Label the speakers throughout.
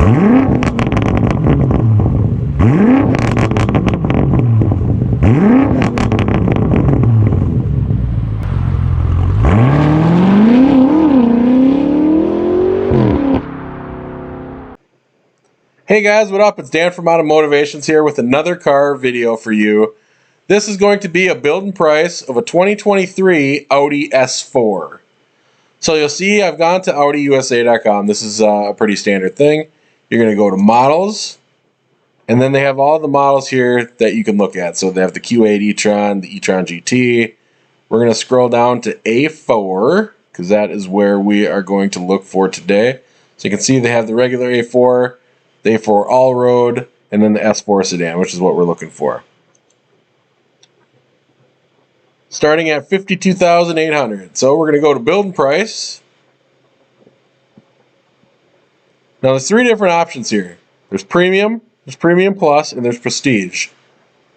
Speaker 1: Hey guys, what up? It's Dan from AutomotivationZ here with another car video for you. This is going to be a build and price of a 2023 Audi S4. So you'll see I've gone to AudiUSA.com. This is a pretty standard thing. You're going to go to models, and then they have all the models here that you can look at. So they have the Q8 e-tron, the e-tron GT. We're going to scroll down to A4 because that is where we are going to look for today. So you can see they have the regular A4, the A4 All-Road, and then the S4 sedan, which is what we're looking for. Starting at $52,800. So we're going to go to build and price. Now there's three different options here. There's Premium, there's Premium Plus, and there's Prestige.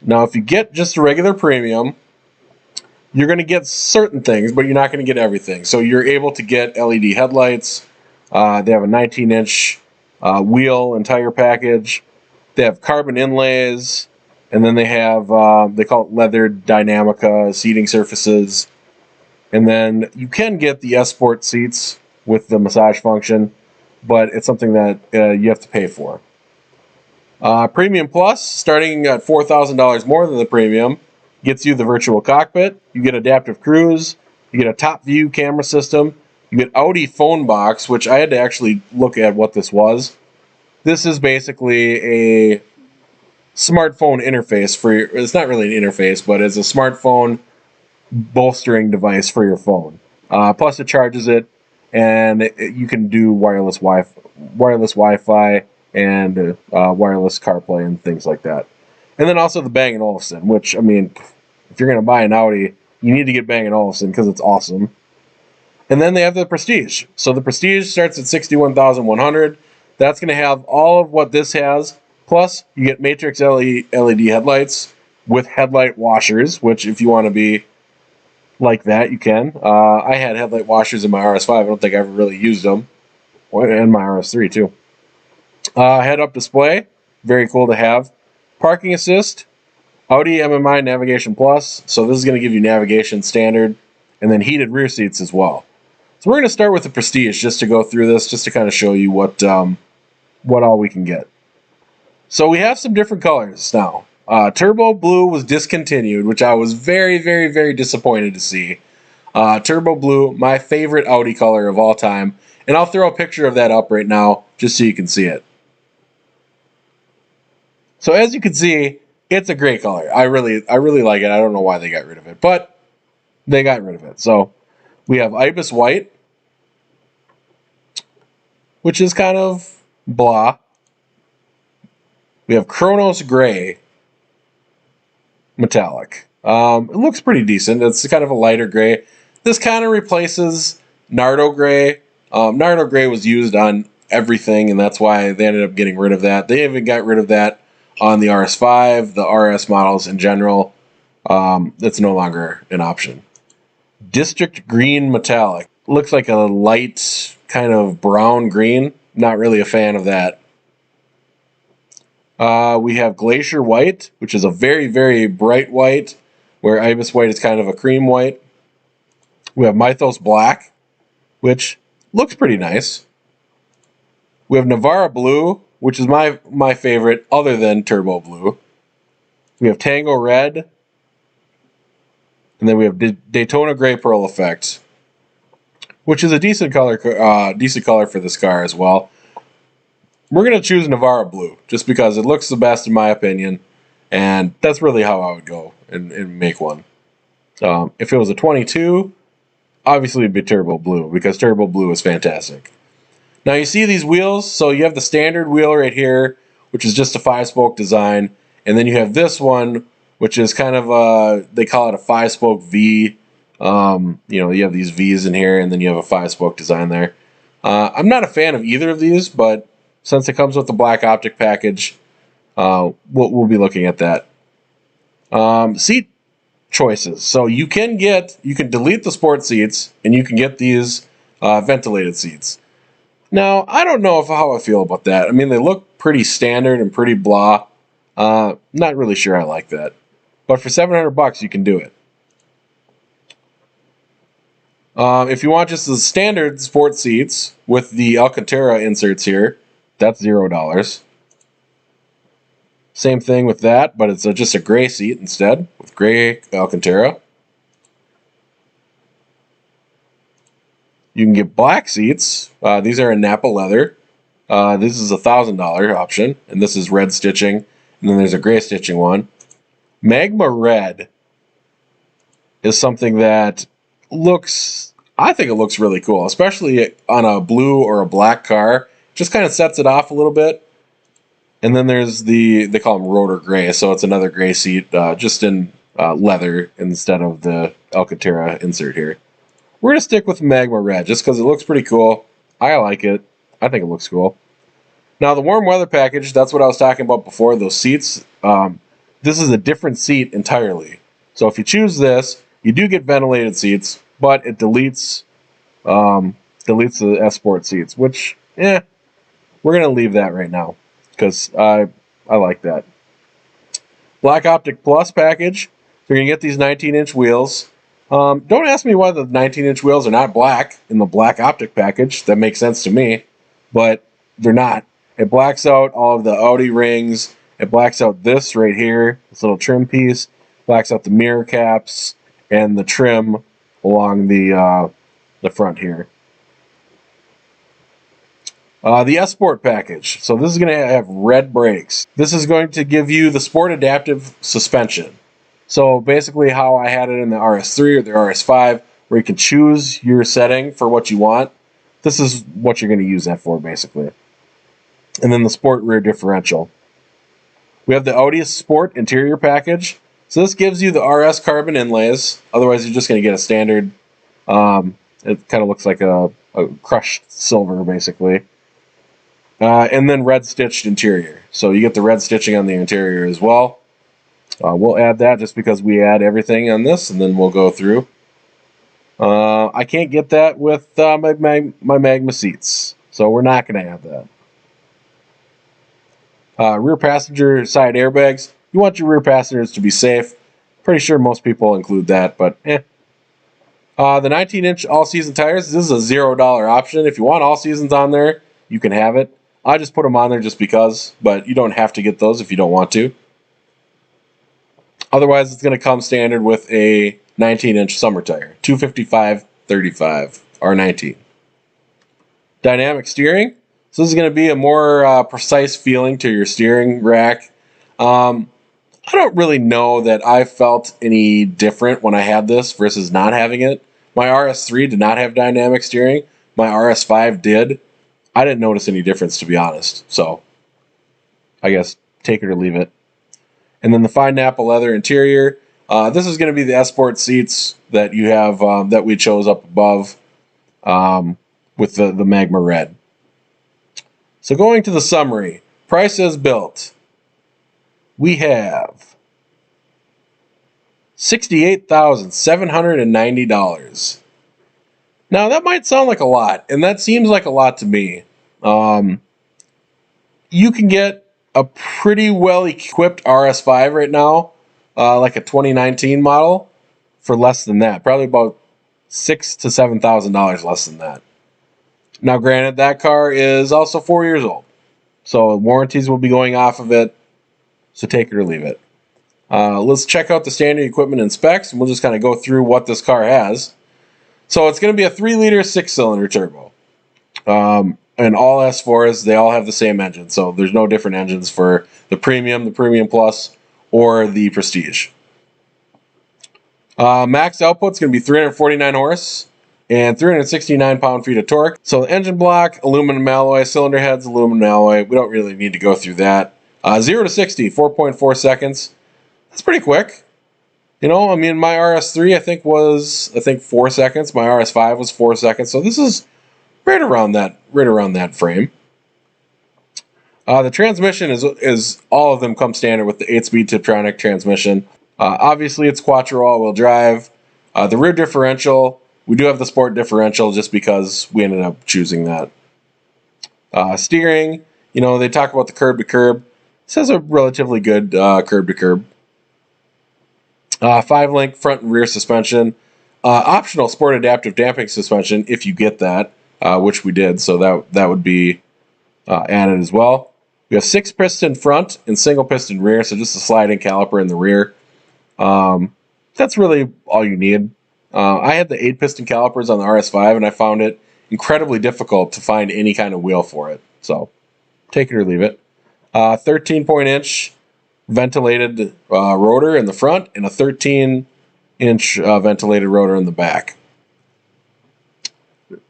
Speaker 1: Now if you get just a regular Premium, you're going to get certain things, but you're not going to get everything. So you're able to get LED headlights. They have a 19-inch wheel and tire package. They have carbon inlays, and then they have they call it leathered Dynamica seating surfaces. And then you can get the S-Sport seats with the massage function, but it's something that you have to pay for. Premium Plus, starting at $4,000 more than the Premium, gets you the virtual cockpit. You get adaptive cruise. You get a top view camera system. You get Audi phone box, which I had to actually look at what this was. This is basically a smartphone interface for your, it's not really an interface, but it's a smartphone bolstering device for your phone. Plus it charges it, and you can do wireless Wi-Fi and wireless CarPlay and things like that. And then also the Bang & Olufsen, which, I mean, if you're going to buy an Audi, you need to get Bang & Olufsen because it's awesome. And then they have the Prestige. So the Prestige starts at $61,100. That's going to have all of what this has. Plus, you get matrix LED headlights with headlight washers, which if you want to be like that, you can. I had headlight washers in my RS5. I don't think I ever really used them. And my RS3 too. Head-up display. Very cool to have. Parking assist. Audi MMI Navigation Plus. So this is going to give you navigation standard. And then heated rear seats as well. So we're going to start with the Prestige just to go through this, just to kind of show you what all we can get. So we have some different colors now. Turbo Blue was discontinued, which I was very, very, very disappointed to see. Turbo Blue, my favorite Audi color of all time. And I'll throw a picture of that up right now just so you can see it. So as you can see, it's a great color. I really like it. I don't know why they got rid of it, but they got rid of it. So we have Ibis White, which is kind of blah. We have Chronos Gray Metallic. It looks pretty decent. It's kind of a lighter gray. This kind of replaces Nardo Gray. Nardo Gray was used on everything, and that's why they ended up getting rid of that. They even got rid of that on the RS5, the RS models in general. That's no longer an option. District Green Metallic. Looks like a light kind of brown green. Not really a fan of that. We have Glacier White, which is a very, very bright white, where Ibis White is kind of a cream white. We have Mythos Black, which looks pretty nice. We have Navara Blue, which is my favorite other than Turbo Blue. We have Tango Red. And then we have Daytona Gray Pearl Effect, which is a decent color for this car as well. We're going to choose Navara Blue just because it looks the best in my opinion, and that's really how I would go and make one. If it was a 22, obviously it'd be Turbo Blue because Turbo Blue is fantastic. Now you see these wheels, so you have the standard wheel right here, which is just a 5-spoke design, and then you have this one, which is kind of a, they call it a 5-spoke V. You know, you have these V's in here, and then you have a 5-spoke design there. I'm not a fan of either of these, but since it comes with the black optic package, we'll be looking at that. Seat choices. So you can delete the sport seats, and you can get these ventilated seats. Now, I don't know how I feel about that. I mean, they look pretty standard and pretty blah. Not really sure I like that. But for $700, you can do it. If you want just the standard sport seats with the Alcantara inserts here, that's $0. Same thing with that, but it's just a gray seat instead, with gray Alcantara. You can get black seats. These are in Napa leather. This is a $1,000 option, and this is red stitching, and then there's a gray stitching one. Magma red is something that I think it looks really cool, especially on a blue or a black car. Just kind of sets it off a little bit. And then there's they call them rotor gray, so it's another gray seat, just in leather instead of the Alcantara insert here. We're going to stick with Magma Red just because it looks pretty cool. I like it. I think it looks cool. Now, the warm weather package, that's what I was talking about before, those seats. This is a different seat entirely. So if you choose this, you do get ventilated seats, but it deletes the S-Sport seats, which, we're going to leave that right now because I like that. Black Optic Plus package. You're going to get these 19-inch wheels. Don't ask me why the 19-inch wheels are not black in the Black Optic package. That makes sense to me, but they're not. It blacks out all of the Audi rings. It blacks out this right here, this little trim piece. Blacks out the mirror caps and the trim along the front here. The S-Sport package. So this is going to have red brakes. This is going to give you the Sport Adaptive Suspension. So basically how I had it in the RS3 or the RS5, where you can choose your setting for what you want. This is what you're going to use that for, basically. And then the Sport Rear Differential. We have the Audi Sport Interior package. So this gives you the RS carbon inlays. Otherwise, you're just going to get a standard. It kind of looks like a crushed silver, basically. And then red stitched interior. So you get the red stitching on the interior as well. We'll add that just because we add everything on this, and then we'll go through. I can't get that with my Magma seats, so we're not going to add that. Rear passenger side airbags. You want your rear passengers to be safe. Pretty sure most people include that, but The 19-inch all-season tires. This is a $0 option. If you want all seasons on there, you can have it. I just put them on there just because, but you don't have to get those if you don't want to. Otherwise, it's going to come standard with a 19-inch summer tire, 255/35 R19. Dynamic steering. So this is going to be a more precise feeling to your steering rack. I don't really know that I felt any different when I had this versus not having it. My RS3 did not have dynamic steering. My RS5 did. I didn't notice any difference, to be honest. So, I guess take it or leave it. And then the fine Napa leather interior. This is going to be the S-Sport seats that you have that we chose up above with the Magma Red. So going to the summary. Price as built. We have $68,790. Now that might sound like a lot, and that seems like a lot to me. You can get a pretty well-equipped RS5 right now, like a 2019 model, for less than that. Probably about $6,000 to $7,000 less than that. Now, granted, that car is also 4 years old, so warranties will be going off of it. So take it or leave it. Let's check out the standard equipment and specs, and we'll just kind of go through what this car has. So it's going to be a 3-liter 6-cylinder turbo. And all S4s, they all have the same engine. So there's no different engines for the Premium Plus, or the Prestige. Max output's going to be 349 horse and 369 pound-feet of torque. So the engine block, aluminum alloy, cylinder heads, aluminum alloy. We don't really need to go through that. 0 to 60, 4.4 seconds. That's pretty quick. You know, I mean, my RS3 I think was 4 seconds. My RS5 was 4 seconds. So this is right around that frame. The transmission is all of them come standard with the 8-speed Tiptronic transmission. Obviously, it's quattro all-wheel drive. The rear differential, we do have the sport differential just because we ended up choosing that. Steering, you know, they talk about the curb to curb. This has a relatively good curb to curb. 5-link front and rear suspension. Optional sport adaptive damping suspension if you get that, which we did, so that would be added as well. We have 6-piston front and single-piston rear, so just a sliding caliper in the rear. That's really all you need. I had the 8-piston calipers on the RS5, and I found it incredibly difficult to find any kind of wheel for it. So take it or leave it. 13-inch ventilated rotor in the front and a 13-inch ventilated rotor in the back.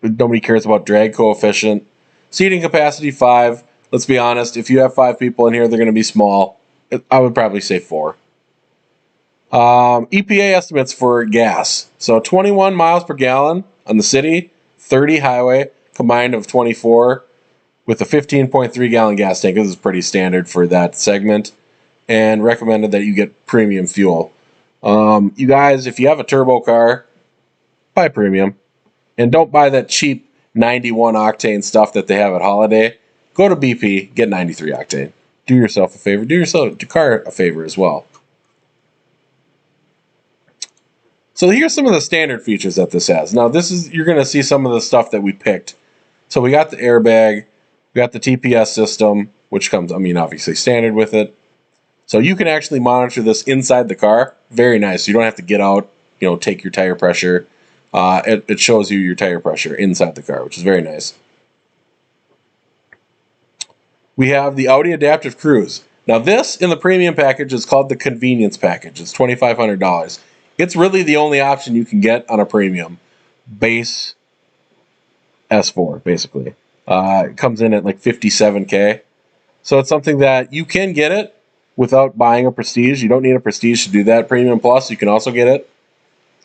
Speaker 1: Nobody cares about drag coefficient. Seating capacity 5. Let's be honest, if you have 5 people in here, they're going to be small. I would probably say 4. EPA estimates for gas. So 21 miles per gallon on the city, 30 highway, combined of 24 with a 15.3 gallon gas tank. This is pretty standard for that segment, and recommended that you get premium fuel. You guys, if you have a turbo car, buy premium. And don't buy that cheap 91 octane stuff that they have at Holiday. Go to BP, get 93 octane. Do yourself a favor. Do your car a favor as well. So here's some of the standard features that this has. Now you're going to see some of the stuff that we picked. So we got the airbag, we got the TPS system, which comes, obviously standard with it. So you can actually monitor this inside the car. Very nice. You don't have to get out, take your tire pressure. It shows you your tire pressure inside the car, which is very nice. We have the Audi Adaptive Cruise. Now this, in the premium package, is called the Convenience Package. It's $2,500. It's really the only option you can get on a premium base S4, basically. It comes in at like $57K. So it's something that you can get it without buying a Prestige. You don't need a Prestige to do that. Premium Plus, you can also get it.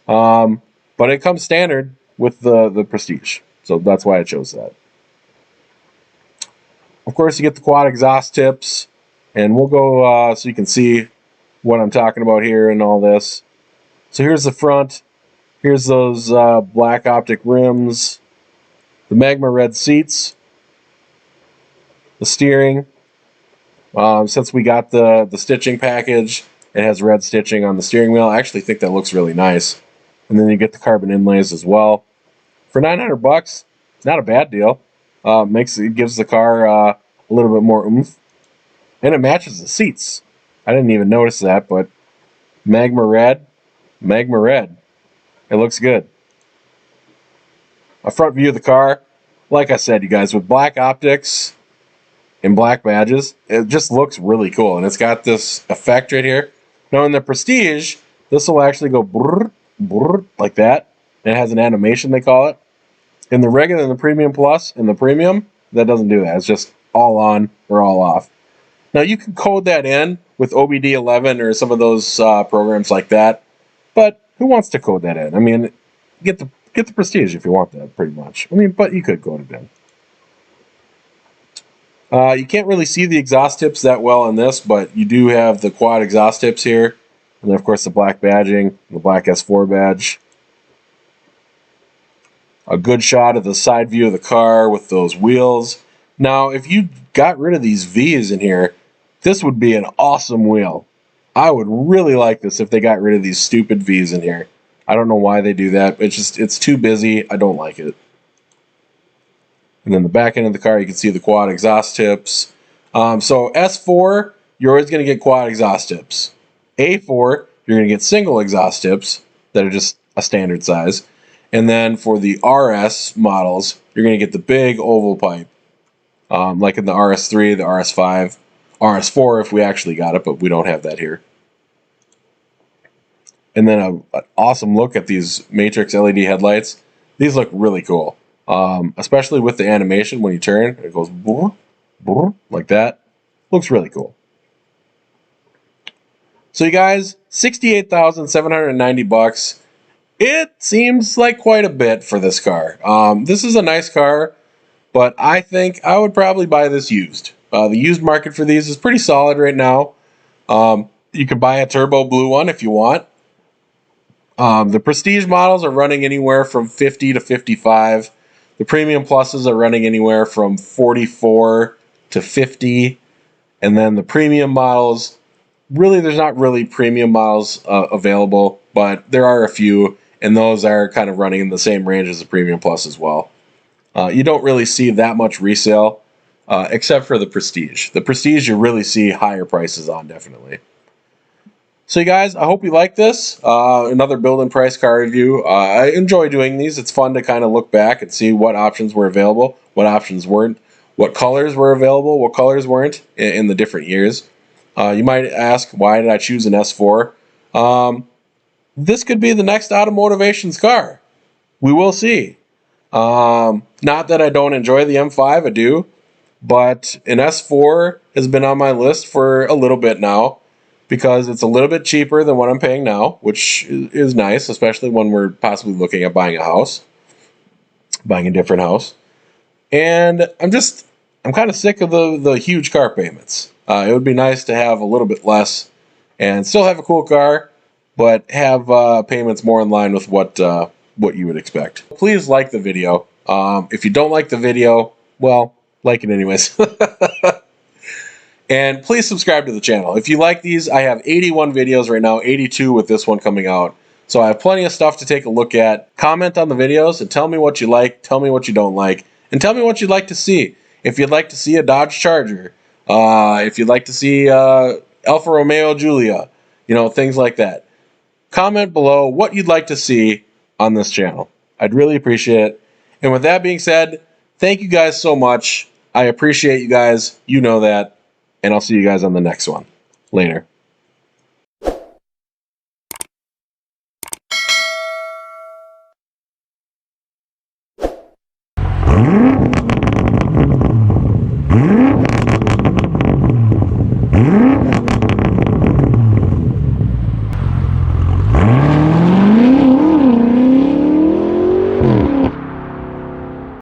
Speaker 1: But it comes standard with the Prestige. So that's why I chose that. Of course, you get the quad exhaust tips. And we'll go so you can see what I'm talking about here and all this. So here's the front. Here's those black optic rims. The magma red seats. The steering. Since we got the stitching package, it has red stitching on the steering wheel. I actually think that looks really nice. And then you get the carbon inlays as well. For $900, not a bad deal. It gives the car a little bit more oomph. And it matches the seats. I didn't even notice that, but magma red. It looks good. A front view of the car, like I said, you guys, with black optics and black badges, it just looks really cool. And it's got this effect right here. Now in the Prestige, this will actually go brrr, brrr, like that. And it has an animation, they call it. In the regular, in the Premium Plus, and the Premium, that doesn't do that. It's just all on or all off. Now you can code that in with OBD11 or some of those programs like that. But who wants to code that in? Get the Prestige if you want that, pretty much. But you could code it in. You can't really see the exhaust tips that well on this, but you do have the quad exhaust tips here. And then, of course, the black badging, the black S4 badge. A good shot of the side view of the car with those wheels. Now, if you got rid of these V's in here, this would be an awesome wheel. I would really like this if they got rid of these stupid V's in here. I don't know why they do that. It's too busy. I don't like it. And then the back end of the car, you can see the quad exhaust tips. So S4, you're always going to get quad exhaust tips. A4, you're going to get single exhaust tips that are just a standard size. And then for the RS models, you're going to get the big oval pipe. Like in the RS3, the RS5, RS4 if we actually got it, but we don't have that here. And then an awesome look at these Matrix LED headlights. These look really cool, especially with the animation when you turn. It goes boom, boom, like that. Looks really cool. So you guys, $68,790. It seems like quite a bit for this car. This is a nice car, but I think I would probably buy this used. The used market for these is pretty solid right now. You can buy a turbo blue one if you want. The Prestige models are running anywhere from $50 to $55. The Premium Pluses are running anywhere from 44 to 50. And then the premium models, really, there's not really premium models available, but there are a few, and those are kind of running in the same range as the Premium Plus as well. You don't really see that much resale, except for the Prestige. The Prestige you really see higher prices on, definitely. So you guys, I hope you like this. Another build and price car review. I enjoy doing these. It's fun to kind of look back and see what options were available, what options weren't, what colors were available, what colors weren't in the different years. You might ask, why did I choose an S4? This could be the next AutomotivationZ car. We will see. Not that I don't enjoy the M5, I do, but an S4 has been on my list for a little bit now because it's a little bit cheaper than what I'm paying now, which is nice, especially when we're possibly looking at buying a house, buying a different house. And I'm kind of sick of the huge car payments. It would be nice to have a little bit less and still have a cool car, but have payments more in line with what you would expect. Please like the video. If you don't like the video, well, like it anyways. And please subscribe to the channel. If you like these, I have 81 videos right now, 82 with this one coming out. So I have plenty of stuff to take a look at. Comment on the videos and tell me what you like, tell me what you don't like, and tell me what you'd like to see. If you'd like to see a Dodge Charger, if you'd like to see Alfa Romeo Giulia, things like that. Comment below what you'd like to see on this channel. I'd really appreciate it. And with that being said, thank you guys so much. I appreciate you guys. You know that. And I'll see you guys on the next one. Later.